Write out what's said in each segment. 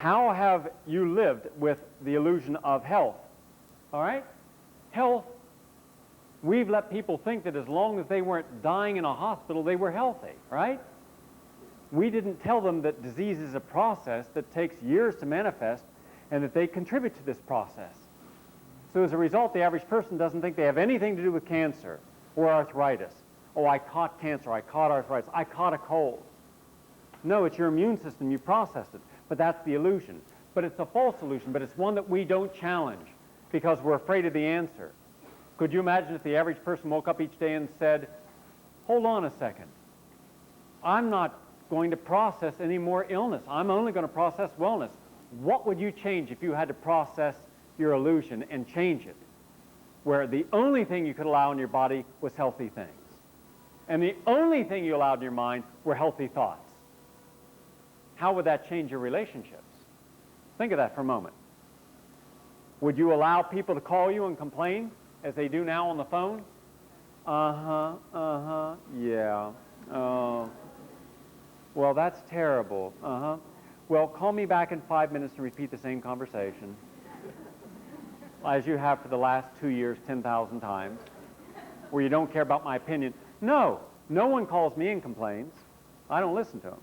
How have you lived with the illusion of health? All right? Health, we've let people think that as long as they weren't dying in a hospital, they were healthy, right? We didn't tell them that disease is a process that takes years to manifest and that they contribute to this process. So as a result, the average person doesn't think they have anything to do with cancer or arthritis. Oh, I caught cancer, I caught arthritis, I caught a cold. No, it's your immune system, you processed it. But that's the illusion. But it's a false illusion, but it's one that we don't challenge because we're afraid of the answer. Could you imagine if the average person woke up each day and said, hold on a second, I'm not going to process any more illness. I'm only going to process wellness. What would you change if you had to process your illusion and change it? Where the only thing you could allow in your body was healthy things. And the only thing you allowed in your mind were healthy thoughts. How would that change your relationships? Think of that for a moment. Would you allow people to call you and complain as they do now on the phone? Yeah. Well, that's terrible. Well, call me back in 5 minutes and repeat the same conversation, as you have for the last 2 years 10,000 times, where you don't care about my opinion. No, no one calls me and complains. I don't listen to them.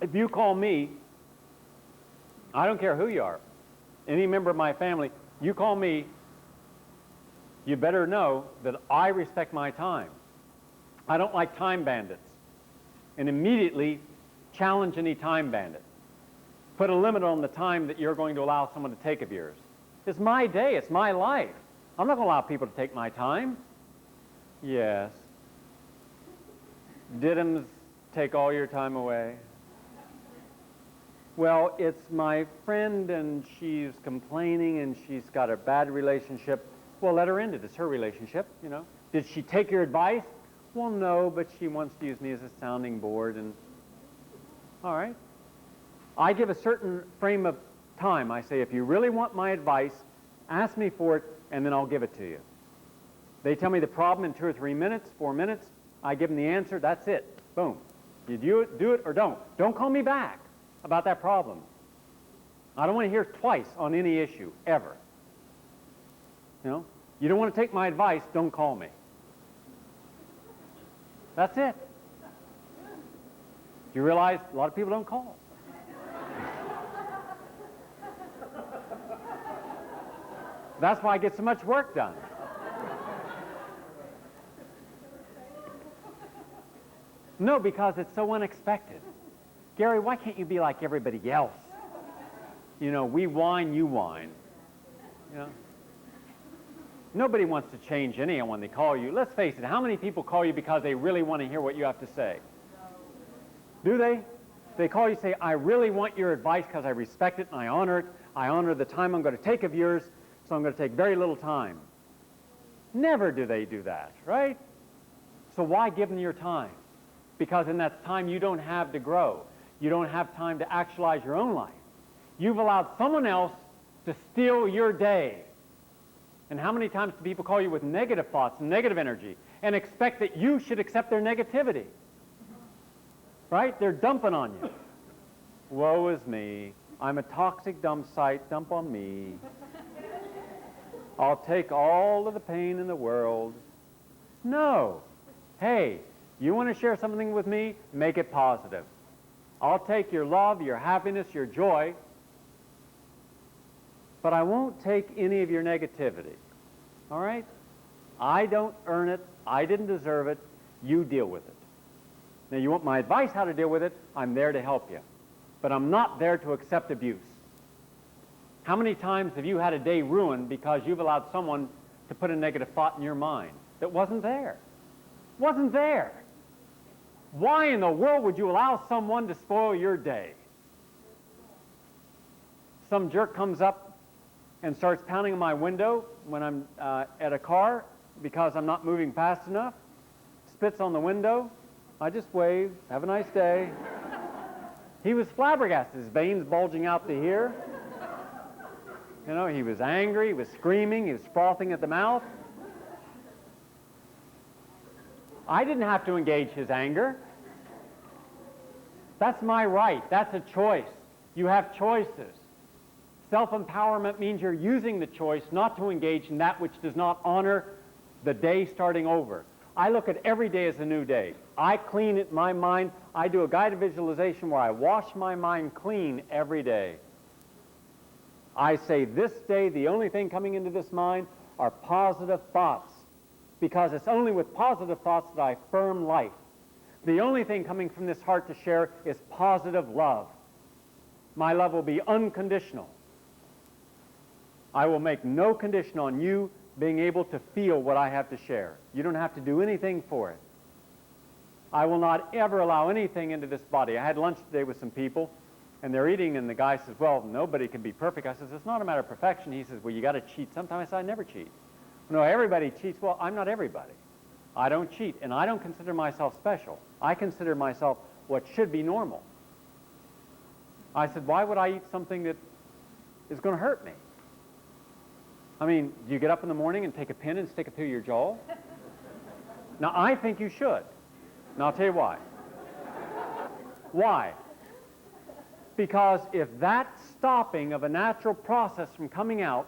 If you call me, I don't care who you are, any member of my family, you call me, you better know that I respect my time. I don't like time bandits. And immediately challenge any time bandit. Put a limit on the time that you're going to allow someone to take of yours. It's my day, it's my life. I'm not going to allow people to take my time. Yes. Diddums take all your time away. Well, it's my friend and she's complaining and she's got a bad relationship. Well, let her end it. It's her relationship, you know. Did she take your advice? Well, no, but she wants to use me as a sounding board and... All right. I give a certain frame of time. I say, if you really want my advice, ask me for it and then I'll give it to you. They tell me the problem in 2 or 3 minutes, 4 minutes. I give them the answer. That's it. Boom. You do it or don't. Don't call me back about that problem. I don't want to hear twice on any issue, ever. You know? You don't want to take my advice, don't call me. That's it. You realize a lot of people don't call. That's why I get so much work done. No, because it's so unexpected. Gary, why can't you be like everybody else? You know, we whine, you whine. You know? Nobody wants to change anyone when they call you. Let's face it, how many people call you because they really want to hear what you have to say? Do they? They call you and say, I really want your advice because I respect it and I honor it. I honor the time I'm going to take of yours, so I'm going to take very little time. Never do they do that, right? So why give them your time? Because in that time you don't have to grow. You don't have time to actualize your own life. You've allowed someone else to steal your day. And how many times do people call you with negative thoughts and negative energy and expect that you should accept their negativity? Right? They're dumping on you. Woe is me. I'm a toxic dump site. Dump on me. I'll take all of the pain in the world. No. Hey, you want to share something with me? Make it positive. I'll take your love, your happiness, your joy, but I won't take any of your negativity. All right? I don't earn it. I didn't deserve it. You deal with it. Now, you want my advice how to deal with it? I'm there to help you. But I'm not there to accept abuse. How many times have you had a day ruined because you've allowed someone to put a negative thought in your mind that wasn't there? Wasn't there. Why in the world would you allow someone to spoil your day? Some jerk comes up and starts pounding on my window when I'm at a car because I'm not moving fast enough, spits on the window. I just wave, have a nice day. He was flabbergasted, his veins bulging out to here. You know, he was angry, he was screaming, he was frothing at the mouth. I didn't have to engage his anger. That's my right. That's a choice. You have choices. Self-empowerment means you're using the choice not to engage in that which does not honor the day starting over. I look at every day as a new day. I clean it in my mind. I do a guided visualization where I wash my mind clean every day. I say this day, the only thing coming into this mind are positive thoughts, because it's only with positive thoughts that I affirm life. The only thing coming from this heart to share is positive love. My love will be unconditional. I will make no condition on you being able to feel what I have to share. You don't have to do anything for it. I will not ever allow anything into this body. I had lunch today with some people, and they're eating, and the guy says, well, nobody can be perfect. I says, it's not a matter of perfection. He says, well, you got to cheat sometime. I said, I never cheat. No, everybody cheats. Well, I'm not everybody. I don't cheat, and I don't consider myself special. I consider myself what should be normal. I said, why would I eat something that is going to hurt me? I mean, do you get up in the morning and take a pin and stick it through your jaw? Now, I think you should. And I'll tell you why. Why? Because if that stopping of a natural process from coming out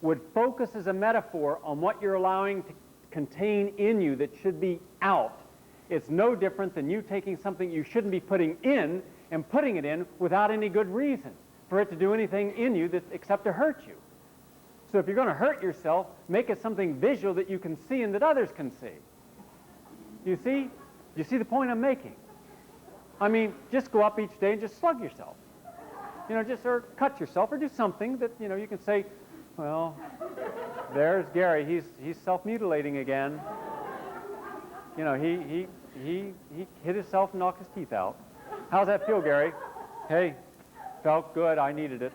would focus as a metaphor on what you're allowing to contain in you that should be out, it's no different than you taking something you shouldn't be putting in and putting it in without any good reason for it to do anything in you except to hurt you. So if you're going to hurt yourself, make it something visual that you can see and that others can see. You see? You see the point I'm making? I mean, just go up each day and just slug yourself. You know, just or cut yourself or do something that, you know, you can say, well, there's Gary. He's self-mutilating again. You know, he hit himself and knocked his teeth out. How's that feel, Gary? Hey, felt good. I needed it.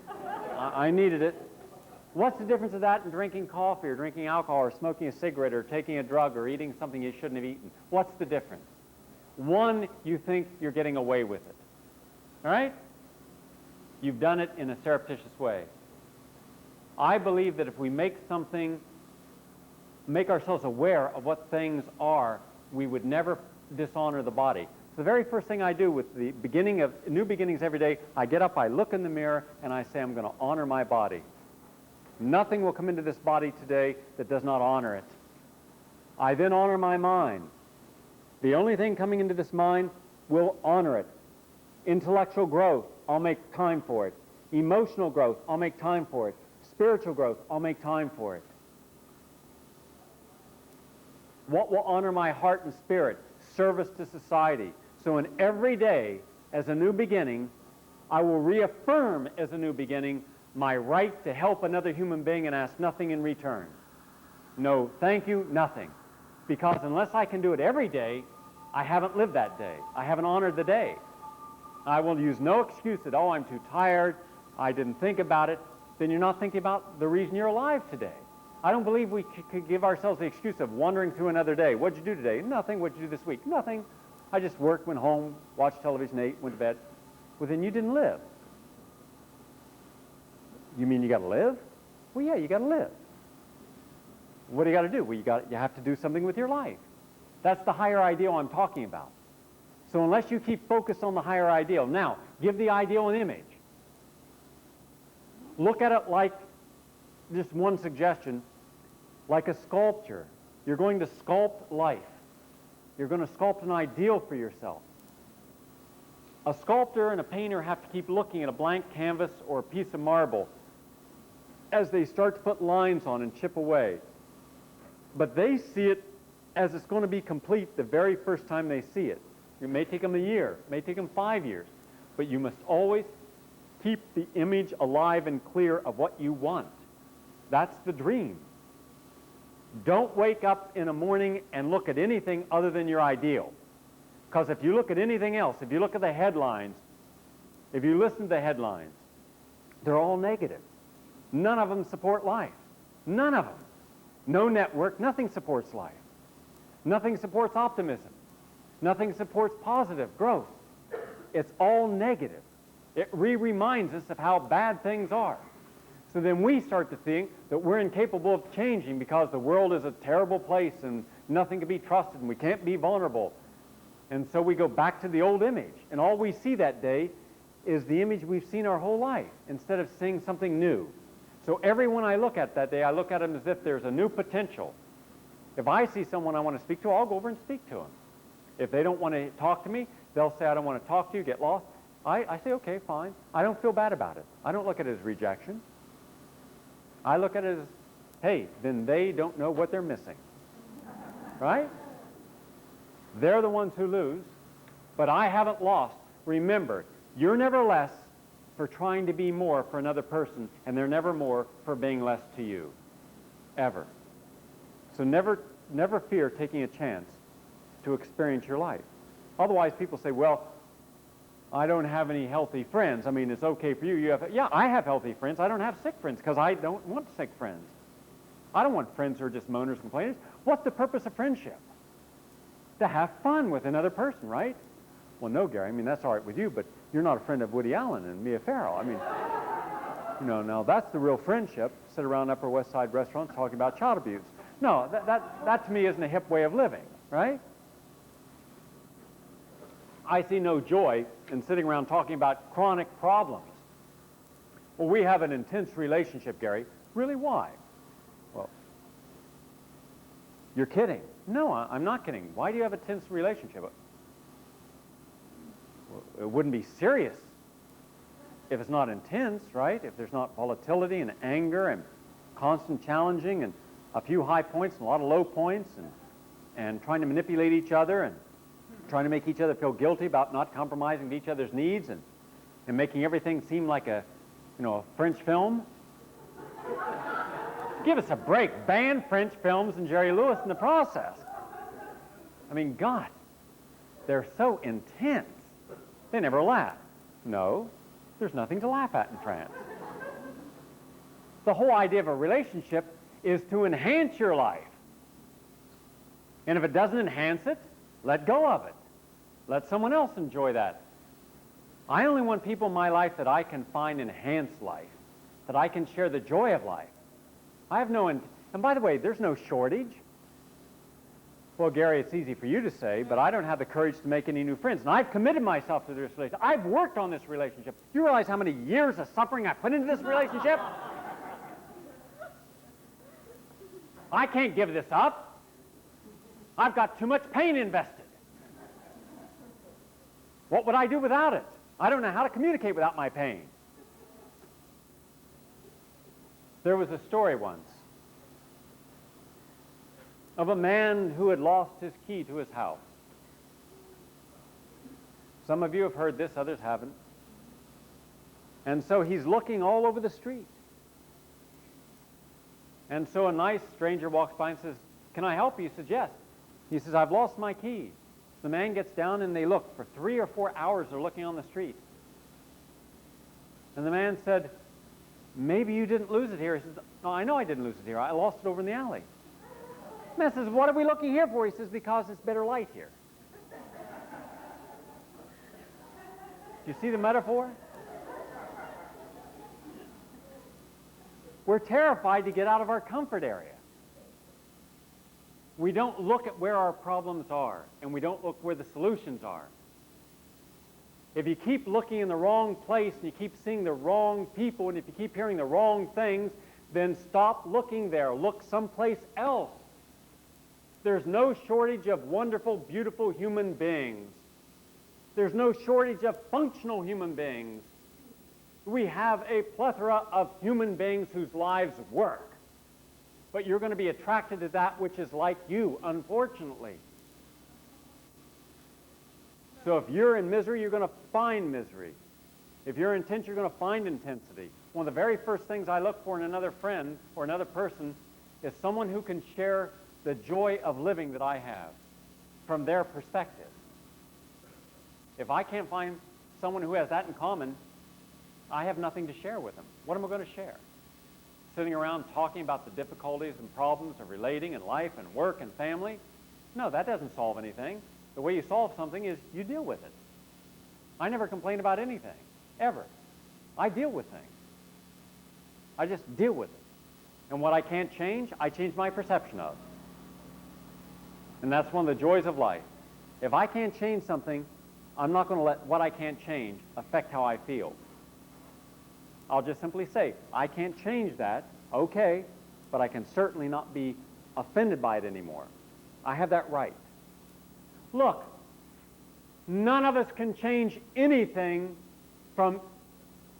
I needed it. What's the difference of that in drinking coffee or drinking alcohol or smoking a cigarette or taking a drug or eating something you shouldn't have eaten? What's the difference? One, you think you're getting away with it. All right? You've done it in a surreptitious way. I believe that if we make ourselves aware of what things are, we would never dishonor the body. So the very first thing I do with the beginning of new beginnings every day, I get up, I look in the mirror, and I say, I'm going to honor my body. Nothing will come into this body today that does not honor it. I then honor my mind. The only thing coming into this mind will honor it. Intellectual growth, I'll make time for it. Emotional growth, I'll make time for it. Spiritual growth, I'll make time for it. What will honor my heart and spirit? Service to society. So in every day, as a new beginning, I will reaffirm as a new beginning my right to help another human being and ask nothing in return. No, thank you, nothing. Because unless I can do it every day, I haven't lived that day. I haven't honored the day. I will use no excuse that, oh, I'm too tired, I didn't think about it. Then you're not thinking about the reason you're alive today. I don't believe we could give ourselves the excuse of wandering through another day. What'd you do today? Nothing. What'd you do this week? Nothing. I just worked, went home, watched television, ate, went to bed. Well, then you didn't live. You mean you got to live? Well, yeah, you got to live. What do you got to do? Well, you have to do something with your life. That's the higher ideal I'm talking about. So unless you keep focused on the higher ideal, now, give the ideal an image. Look at it like, just one suggestion, like a sculpture. You're going to sculpt life. You're going to sculpt an ideal for yourself. A sculptor and a painter have to keep looking at a blank canvas or a piece of marble as they start to put lines on and chip away. But they see it as it's going to be complete the very first time they see it. It may take them a year, it may take them 5 years, but you must always keep the image alive and clear of what you want. That's the dream. Don't wake up in the morning and look at anything other than your ideal. Because if you look at anything else, if you look at the headlines, if you listen to the headlines, they're all negative. None of them support life. None of them. No network, nothing supports life. Nothing supports optimism. Nothing supports positive growth. It's all negative. It reminds us of how bad things are. So then we start to think that we're incapable of changing because the world is a terrible place and nothing can be trusted and we can't be vulnerable. And so we go back to the old image. And all we see that day is the image we've seen our whole life instead of seeing something new. So everyone I look at that day, I look at them as if there's a new potential. If I see someone I want to speak to, I'll go over and speak to them. If they don't want to talk to me, they'll say, I don't want to talk to you, get lost. I say, okay, fine. I don't feel bad about it. I don't look at it as rejection. I look at it as, hey, then they don't know what they're missing. Right? They're the ones who lose, but I haven't lost. Remember, you're never less for trying to be more for another person, and they're never more for being less to you, ever. So never fear taking a chance to experience your life. Otherwise, people say, well, I don't have any healthy friends. I mean, it's okay for you. Yeah, I have healthy friends. I don't have sick friends because I don't want sick friends. I don't want friends who are just moaners, complainers. What's the purpose of friendship? To have fun with another person, right? Well, no, Gary, I mean, that's all right with you, but you're not a friend of Woody Allen and Mia Farrow. I mean, now that's the real friendship. Sit around Upper West Side restaurants talking about child abuse. No, that to me isn't a hip way of living, right? I see no joy in sitting around talking about chronic problems. Well, we have an intense relationship, Gary. Really, why? Well, you're kidding. No, I'm not kidding. Why do you have a tense relationship? Well, it wouldn't be serious if it's not intense, right? If there's not volatility and anger and constant challenging and a few high points and a lot of low points and trying to manipulate each other and trying to make each other feel guilty about not compromising each other's needs and making everything seem like a French film. Give us a break. Ban French films and Jerry Lewis in the process. I mean, God, they're so intense. They never laugh. No, there's nothing to laugh at in France. The whole idea of a relationship is to enhance your life. And if it doesn't enhance it, let go of it. Let someone else enjoy that. I only want people in my life that I can find enhance life, that I can share the joy of life. I have no, and by the way, there's no shortage. Well, Gary, it's easy for you to say, but I don't have the courage to make any new friends. And I've committed myself to this relationship. I've worked on this relationship. You realize how many years of suffering I put into this relationship? I can't give this up. I've got too much pain invested. What would I do without it? I don't know how to communicate without my pain. There was a story once of a man who had lost his key to his house. Some of you have heard this, others haven't. And so he's looking all over the street. And so a nice stranger walks by and says, "Can I help you?" He says, "Yes." He says, "I've lost my key." The man gets down and they look. For 3 or 4 hours they're looking on the street. And the man said, "Maybe you didn't lose it here." He says, "No, I know I didn't lose it here. I lost it over in the alley." The man says, "What are we looking here for?" He says, "Because it's better light here." Do you see the metaphor? We're terrified to get out of our comfort area. We don't look at where our problems are, and we don't look where the solutions are. If you keep looking in the wrong place, and you keep seeing the wrong people, and if you keep hearing the wrong things, then stop looking there. Look someplace else. There's no shortage of wonderful, beautiful human beings. There's no shortage of functional human beings. We have a plethora of human beings whose lives work. But you're going to be attracted to that which is like you, unfortunately. So if you're in misery, you're going to find misery. If you're intense, you're going to find intensity. One of the very first things I look for in another friend or another person is someone who can share the joy of living that I have from their perspective. If I can't find someone who has that in common, I have nothing to share with them. What am I going to share? Sitting around talking about the difficulties and problems of relating in life and work and family? No, that doesn't solve anything. The way you solve something is you deal with it. I never complain about anything, ever. I deal with things. I just deal with it. And what I can't change, I change my perception of. And that's one of the joys of life. If I can't change something, I'm not going to let what I can't change affect how I feel. I'll just simply say, I can't change that, okay, but I can certainly not be offended by it anymore. I have that right. Look, none of us can change anything from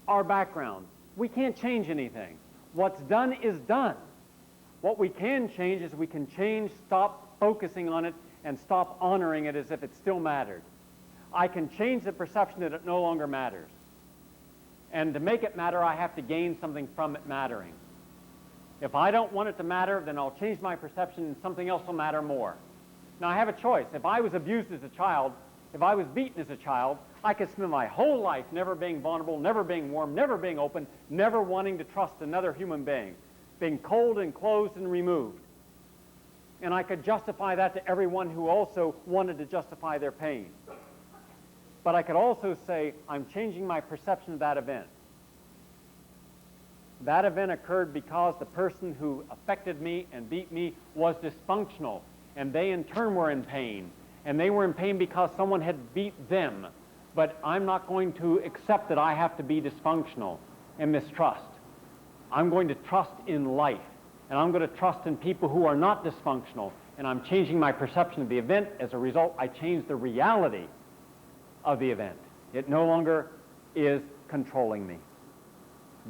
our background. We can't change anything. What's done is done. What we can change is we can change, stop focusing on it, and stop honoring it as if it still mattered. I can change the perception that it no longer matters. And to make it matter, I have to gain something from it mattering. If I don't want it to matter, then I'll change my perception and something else will matter more. Now, I have a choice. If I was abused as a child, if I was beaten as a child, I could spend my whole life never being vulnerable, never being warm, never being open, never wanting to trust another human being, being cold and closed and removed. And I could justify that to everyone who also wanted to justify their pain. But I could also say, I'm changing my perception of that event. That event occurred because the person who affected me and beat me was dysfunctional, and they in turn were in pain. And they were in pain because someone had beat them. But I'm not going to accept that I have to be dysfunctional and mistrust. I'm going to trust in life, and I'm going to trust in people who are not dysfunctional, and I'm changing my perception of the event. As a result, I change the reality of the event. It no longer is controlling me.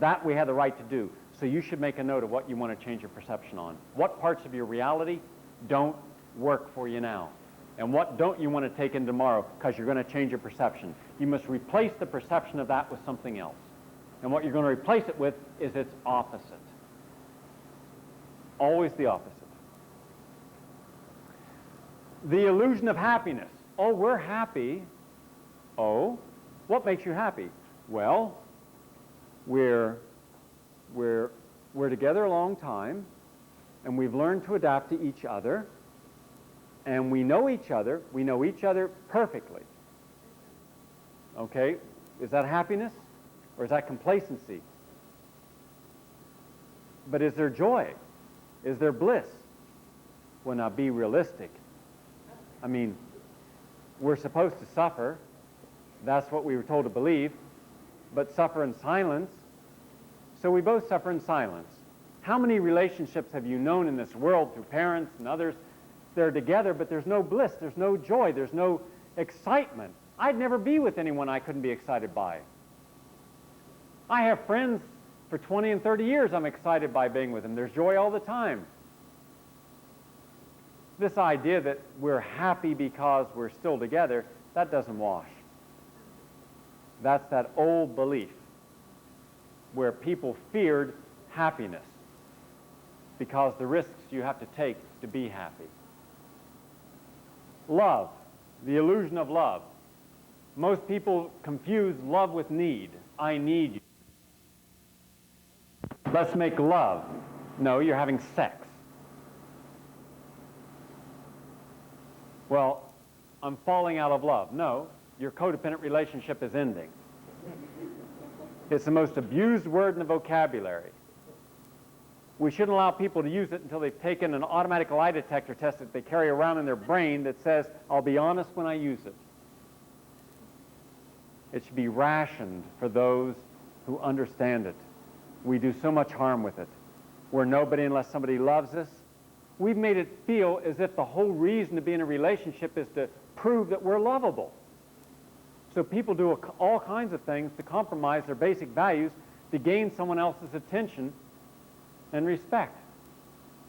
That we have the right to do. So you should make a note of what you want to change your perception on. What parts of your reality don't work for you now? And what don't you want to take in tomorrow because you're going to change your perception? You must replace the perception of that with something else. And what you're going to replace it with is its opposite. Always the opposite. The illusion of happiness. Oh, we're happy. Oh, what makes you happy? Well, we're together a long time, and we've learned to adapt to each other, and we know each other perfectly. Okay, is that happiness, or is that complacency? But is there joy? Is there bliss? Well, now be realistic. I mean, we're supposed to suffer. That's what we were told to believe, but suffer in silence. So we both suffer in silence. How many relationships have you known in this world through parents and others? They're together, but there's no bliss, there's no joy, there's no excitement. I'd never be with anyone I couldn't be excited by. I have friends for 20 and 30 years I'm excited by being with them. There's joy all the time. This idea that we're happy because we're still together, that doesn't wash. That's that old belief where people feared happiness because the risks you have to take to be happy. Love, the illusion of love. Most people confuse love with need. I need you. Let's make love. No, you're having sex. Well, I'm falling out of love. No, your codependent relationship is ending. It's the most abused word in the vocabulary. We shouldn't allow people to use it until they've taken an automatic lie detector test that they carry around in their brain that says, I'll be honest when I use it. It should be rationed for those who understand it. We do so much harm with it. We're nobody unless somebody loves us. We've made it feel as if the whole reason to be in a relationship is to prove that we're lovable. So people do all kinds of things to compromise their basic values to gain someone else's attention and respect.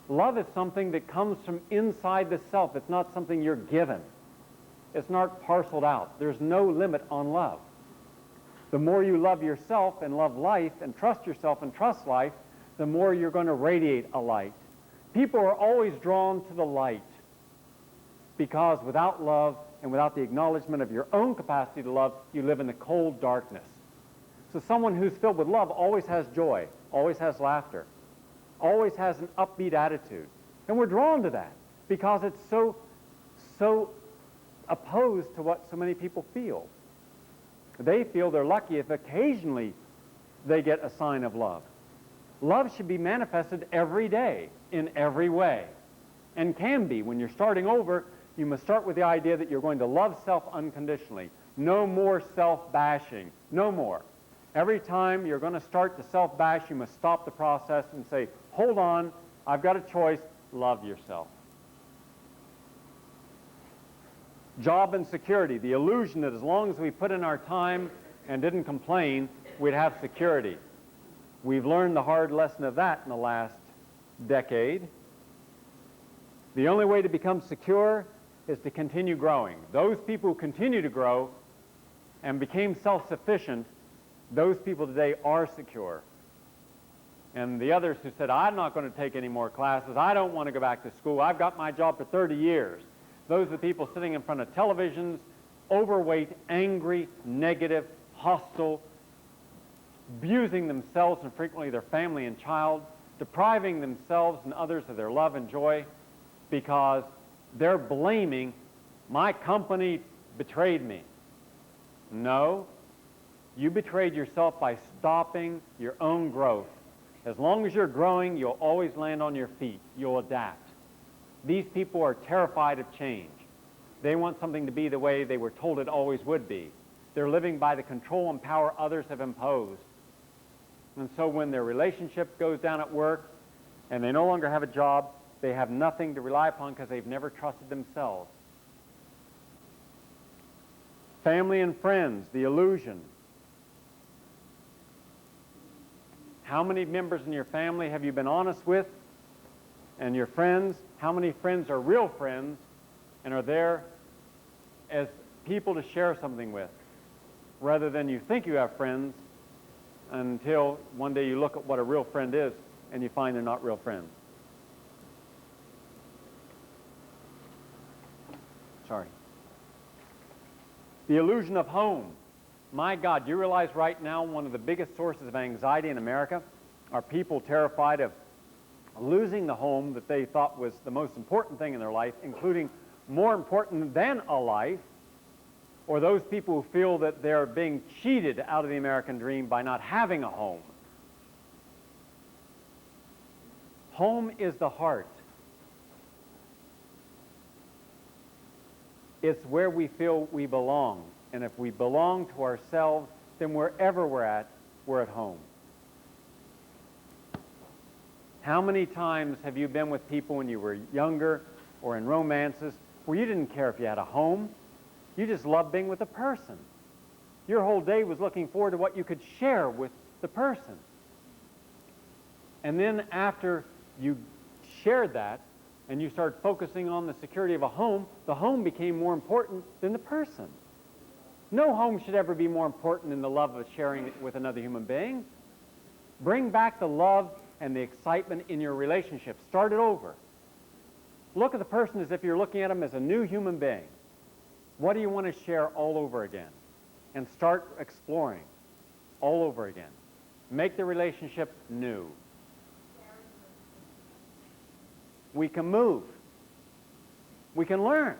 Love is something that comes from inside the self. It's not something you're given. It's not parceled out. There's no limit on love. The more you love yourself and love life and trust yourself and trust life, the more you're going to radiate a light. People are always drawn to the light because without love and without the acknowledgement of your own capacity to love, you live in the cold darkness. So someone who's filled with love always has joy, always has laughter, always has an upbeat attitude. And we're drawn to that because it's so opposed to what so many people feel. They feel they're lucky if occasionally they get a sign of love. Love should be manifested every day, in every way, and can be. When you're starting over, You must start with the idea that you're going to love self unconditionally. No more self-bashing. No more. Every time you're going to start to self-bash, you must stop the process and say, hold on, I've got a choice. Love yourself. Job and security. The illusion that as long as we put in our time and didn't complain, we'd have security. We've learned the hard lesson of that in the last decade. The only way to become secure is to continue growing. Those people who continue to grow and became self-sufficient, those people today are secure. And the others who said, I'm not going to take any more classes, I don't want to go back to school, I've got my job for 30 years. Those are the people sitting in front of televisions, overweight, angry, negative, hostile, abusing themselves and frequently their family and child, depriving themselves and others of their love and joy because they're blaming, my company betrayed me. No, you betrayed yourself by stopping your own growth. As long as you're growing, you'll always land on your feet. You'll adapt. These people are terrified of change. They want something to be the way they were told it always would be. They're living by the control and power others have imposed. And so when their relationship goes down at work and they no longer have a job, they have nothing to rely upon because they've never trusted themselves. Family and friends, the illusion. How many members in your family have you been honest with? And your friends, how many friends are real friends and are there as people to share something with, rather than you think you have friends until one day you look at what a real friend is and you find they're not real friends. Sorry. The illusion of home. My God, you realize right now one of the biggest sources of anxiety in America are people terrified of losing the home that they thought was the most important thing in their life, including more important than a life, or those people who feel that they're being cheated out of the American dream by not having a home. Home is the heart. It's where we feel we belong. And if we belong to ourselves, then wherever we're at home. How many times have you been with people when you were younger or in romances where you didn't care if you had a home? You just loved being with a person. Your whole day was looking forward to what you could share with the person. And then after you shared that and you started focusing on the security of a home, the home became more important than the person. No home should ever be more important than the love of sharing it with another human being. Bring back the love and the excitement in your relationship. Start it over. Look at the person as if you're looking at them as a new human being. What do you want to share all over again? And start exploring all over again. Make the relationship new. We can move. We can learn.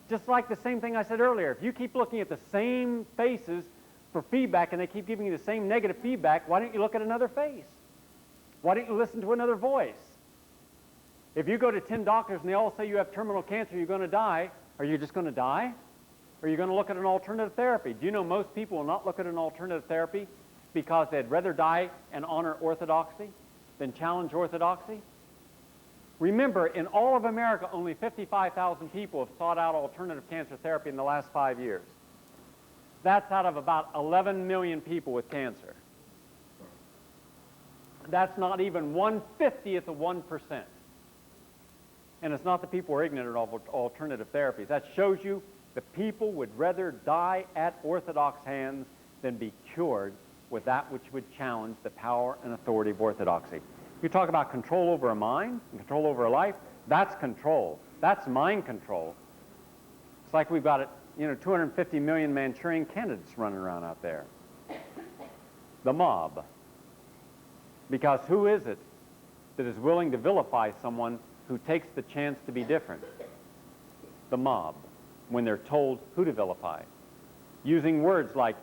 Just like the same thing I said earlier. If you keep looking at the same faces for feedback and they keep giving you the same negative feedback, why don't you look at another face? Why don't you listen to another voice? If you go to 10 doctors and they all say you have terminal cancer, you're going to die, are you just going to die? Or are you going to look at an alternative therapy? Do you know most people will not look at an alternative therapy because they'd rather die and honor orthodoxy than challenge orthodoxy? Remember, in all of America, only 55,000 people have sought out alternative cancer therapy in the last 5 years. That's out of about 11 million people with cancer. That's not even 1/50th of 1%. And it's not that people are ignorant of alternative therapies. That shows you the people would rather die at orthodox hands than be cured with that which would challenge the power and authority of orthodoxy. You talk about control over a mind and control over a life, that's control. That's mind control. It's like we've got 250 million Manchurian candidates running around out there. The mob. Because who is it that is willing to vilify someone who takes the chance to be different? The mob, when they're told who to vilify. Using words like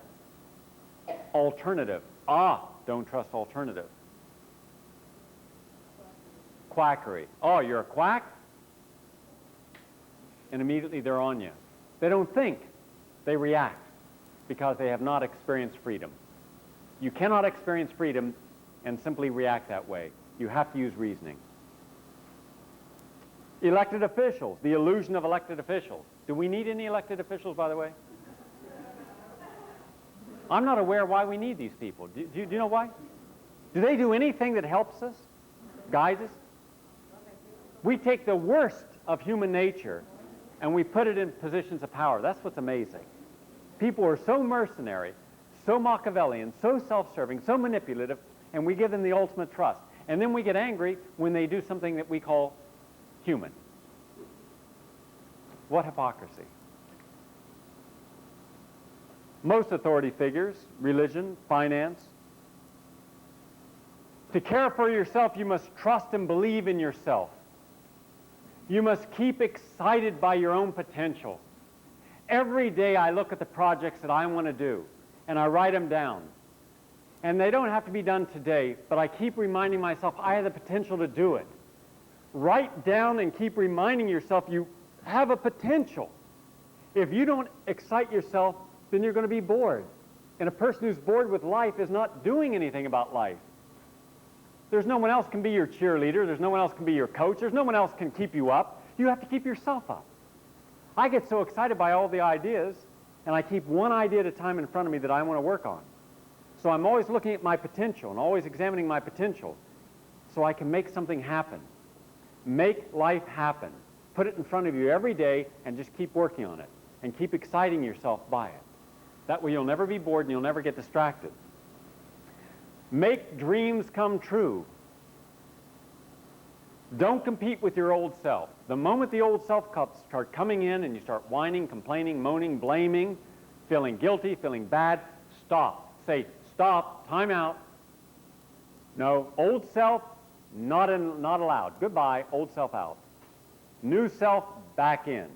alternative. Don't trust alternative. Quackery. Oh, you're a quack? and immediately they're on you. They don't think, they react because they have not experienced freedom. You cannot experience freedom and simply react that way. You have to use reasoning. Elected officials, the illusion of elected officials. Do we need any elected officials, by the way? I'm not aware why we need these people. Do you know why? Do they do anything that helps us, guides us? We take the worst of human nature and we put it in positions of power. That's what's amazing. People are so mercenary, so Machiavellian, so self-serving, so manipulative, and we give them the ultimate trust. And then we get angry when they do something that we call human. What hypocrisy. Most authority figures, religion, finance. To care for yourself, you must trust and believe in yourself. You must keep excited by your own potential. Every day I look at the projects that I want to do, and I write them down. And they don't have to be done today, but I keep reminding myself I have the potential to do it. Write down and keep reminding yourself you have a potential. If you don't excite yourself, then you're going to be bored. And a person who's bored with life is not doing anything about life. There's no one else can be your cheerleader. There's no one else can be your coach. There's no one else can keep you up. You have to keep yourself up. I get so excited by all the ideas, and I keep one idea at a time in front of me that I want to work on. So I'm always looking at my potential and always examining my potential so I can make something happen. Make life happen. Put it in front of you every day and just keep working on it and keep exciting yourself by it. That way you'll never be bored and you'll never get distracted. Make dreams come true. Don't compete with your old self. The moment the old self start coming in and you start whining, complaining, moaning, blaming, feeling guilty, feeling bad, stop. Say, stop, time out. No, old self, not allowed. Goodbye, old self out. New self, back in.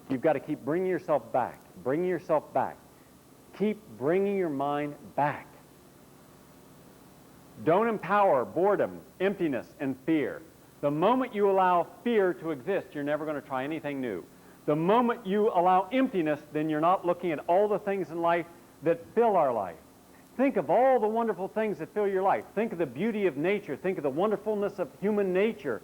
You've got to keep bringing yourself back, bringing yourself back. Keep bringing your mind back. Don't empower boredom, emptiness, and fear. The moment you allow fear to exist, you're never going to try anything new. The moment you allow emptiness, then you're not looking at all the things in life that fill our life. Think of all the wonderful things that fill your life. Think of the beauty of nature. Think of the wonderfulness of human nature.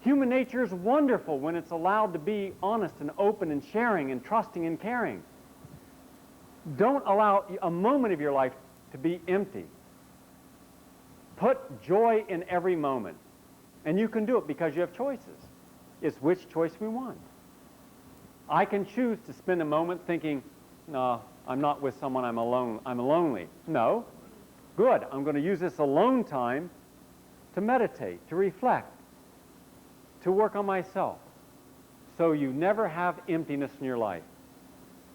Human nature is wonderful when it's allowed to be honest and open and sharing and trusting and caring. Don't allow a moment of your life to be empty. Put joy in every moment. And you can do it because you have choices. It's which choice we want. I can choose to spend a moment thinking, no, I'm not with someone, I'm alone, I'm lonely. No. Good. I'm going to use this alone time to meditate, to reflect, to work on myself. So you never have emptiness in your life.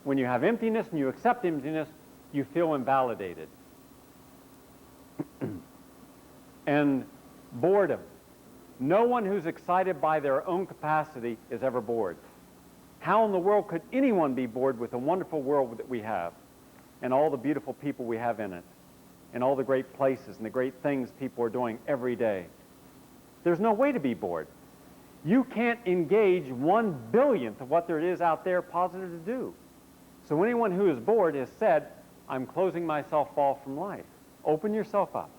When you have emptiness and you accept emptiness, you feel invalidated. And boredom. No one who's excited by their own capacity is ever bored. How in the world could anyone be bored with the wonderful world that we have and all the beautiful people we have in it and all the great places and the great things people are doing every day? There's no way to be bored. You can't engage 1/billionth of what there is out there positive to do. So anyone who is bored has said, I'm closing myself off from life. Open yourself up.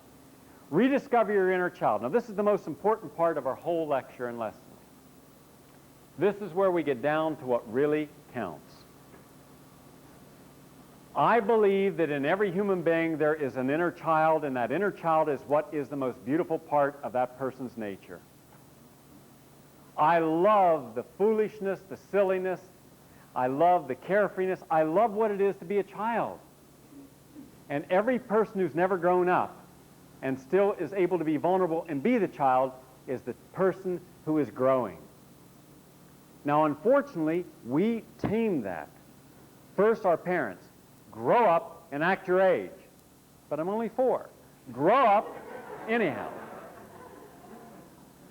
Rediscover your inner child. Now this is the most important part of our whole lecture and lesson. This is where we get down to what really counts. I believe that in every human being there is an inner child, and that inner child is what is the most beautiful part of that person's nature. I love the foolishness, the silliness. I love the carefreeness. I love what it is to be a child. And every person who's never grown up and still is able to be vulnerable and be the child is the person who is growing. Now, unfortunately, we tame that. First, our parents. Grow up and act your age. But I'm only 4. Grow up anyhow.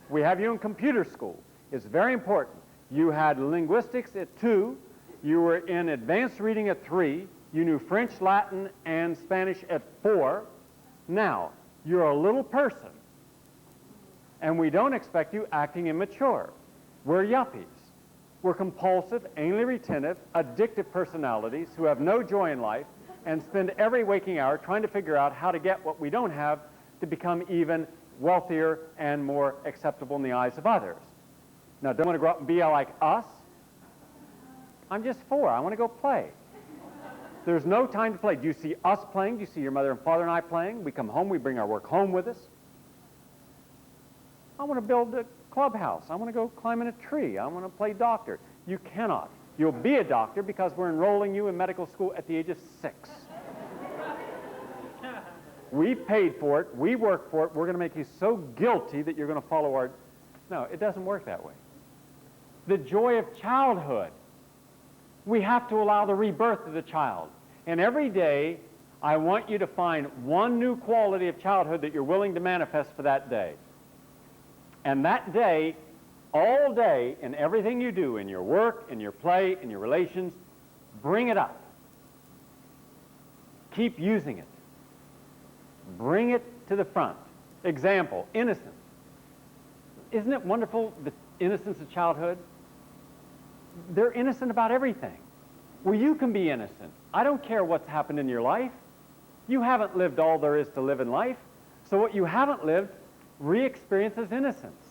We have you in computer school. It's very important. You had linguistics at 2. You were in advanced reading at 3. You knew French, Latin, and Spanish at 4. Now, you're a little person. And we don't expect you acting immature. We're yuppies. We're compulsive, anally retentive, addictive personalities who have no joy in life and spend every waking hour trying to figure out how to get what we don't have to become even wealthier and more acceptable in the eyes of others. Now, don't want to grow up and be like us. I'm just 4. I want to go play. There's no time to play. Do you see us playing? Do you see your mother and father and I playing? We come home, we bring our work home with us. I want to build a clubhouse. I want to go climb in a tree. I want to play doctor. You cannot. You'll be a doctor because we're enrolling you in medical school at the age of 6. We paid for it. We worked for it. We're going to make you so guilty that you're going to follow our... No, it doesn't work that way. The joy of childhood. We have to allow the rebirth of the child. And every day, I want you to find one new quality of childhood that you're willing to manifest for that day. And that day, all day, in everything you do, in your work, in your play, in your relations, bring it up. Keep using it. Bring it to the front. Example, innocence. Isn't it wonderful, the innocence of childhood? They're innocent about everything. Well, you can be innocent. I don't care what's happened in your life. You haven't lived all there is to live in life. So what you haven't lived, re-experience as innocence.